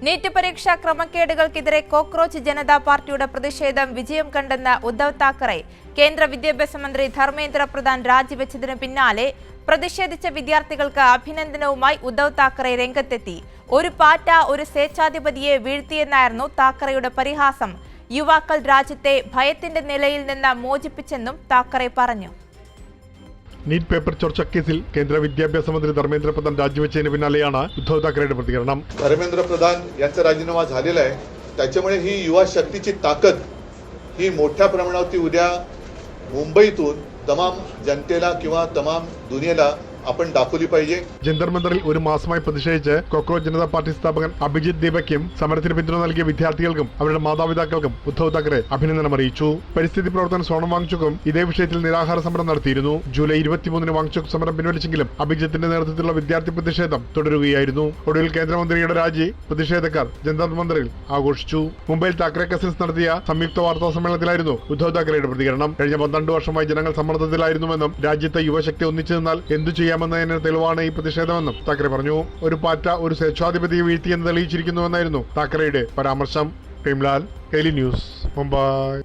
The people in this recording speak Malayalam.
നീറ്റ് പരീക്ഷാ ക്രമക്കേടുകൾക്കെതിരെ കോക്രോച്ച് ജനതാ പാർട്ടിയുടെ പ്രതിഷേധം വിജയം കണ്ടെന്ന ഉദ്ധവ് താക്കറെ കേന്ദ്ര വിദ്യാഭ്യാസ മന്ത്രി ധർമ്മേന്ദ്ര പ്രധാൻ രാജിവെച്ചതിനു പിന്നാലെ പ്രതിഷേധിച്ച വിദ്യാർത്ഥികൾക്ക് അഭിനന്ദനവുമായി ഉദ്ധവ് താക്കറെ രംഗത്തെത്തി. ഒരു പാറ്റ ഒരു സ്വേച്ഛാധിപതിയെ വീഴ്ത്തിയെന്നായിരുന്നു താക്കറെയുടെ പരിഹാസം. യുവാക്കൾ രാജ്യത്തെ ഭയത്തിന്റെ നിലയിൽ നിന്ന് മോചിപ്പിച്ചെന്നും താക്കറെ പറഞ്ഞു. നീറ്റ് പേപ്പർ ചോർച്ച കേസിൽ കേന്ദ്ര विद्याभ्यास मंत्री धर्मेंद्र प्रधान राजीनाम्याच्या पिनालेയാണ് उद्धव ठाकरेंचे प्रतिकरण. धर्मेंद्र प्रधान यांचा राजीनामा झालेला आहे. त्याच्यामुळे ही युवा शक्तीची ताकद ही मोठ्या प्रमाणावरती उद्या मुंबईतून तमाम जनतेला किंवा तमाम दुनियेला आपण दाखवली पाहिजे. ജന്തർ മന്ദറിൽ ഒരു മാസമായി പ്രതിഷേധിച്ച് കോക്രോച്ച് ജനതാ പാർട്ടി സ്ഥാപകൻ അഭിജിത്ത് ദീപയ്ക്കും സമരത്തിന് പിന്തുണ നൽകിയ വിദ്യാർത്ഥികൾക്കും അവരുടെ മാതാപിതാക്കൾക്കും ഉദ്ധവ് താക്കറെ അഭിനന്ദനം അറിയിച്ചു. പരിസ്ഥിതി പ്രവർത്തകൻ സോണം വാങ്ചുക്കും ഇതേ വിഷയത്തിൽ നിരാഹാര സമരം നടത്തിയിരുന്നു. ജൂലൈ 23-ന് വാങ്ചുക് സമരം പിൻവലിച്ചെങ്കിലും അഭിജിത്തിന്റെ നേതൃത്വത്തിലുള്ള വിദ്യാർത്ഥി പ്രതിഷേധം തുടരുകയായിരുന്നു. ഒടുവിൽ കേന്ദ്രമന്ത്രിയുടെ രാജി പ്രതിഷേധക്കാർ ജന്തർ മന്ദറിൽ ആഘോഷിച്ചു. മുംബൈയിൽ താക്കറെ കസിൻസ് നടത്തിയ സംയുക്ത വാർത്താ സമ്മേളനത്തിലായിരുന്നു ഉദ്ധവ് താക്കറെയുടെ പ്രതികരണം. കഴിഞ്ഞ 12 വർഷമായി ജനങ്ങൾ സമ്മർദ്ദത്തിലായിരുന്നുവെന്നും രാജ്യത്തെ യുവശക്തി ഒന്നിച്ചു നിന്നാൽ എന്തു ചെയ്യാമെന്നതിന് തെളിവാണ് ഈ പ്രതിഷേധമെന്നും താക്കറെ പറഞ്ഞു. ഒരു പാറ്റ ഒരു സ്വേച്ഛാധിപതിയെ വീഴ്ത്തിയെന്ന് തെളിയിച്ചിരിക്കുന്നുവെന്നായിരുന്നു താക്കറെയുടെ പരാമർശം. പ്രേംലാൽ, കൈലി ന്യൂസ്, മുംബൈ.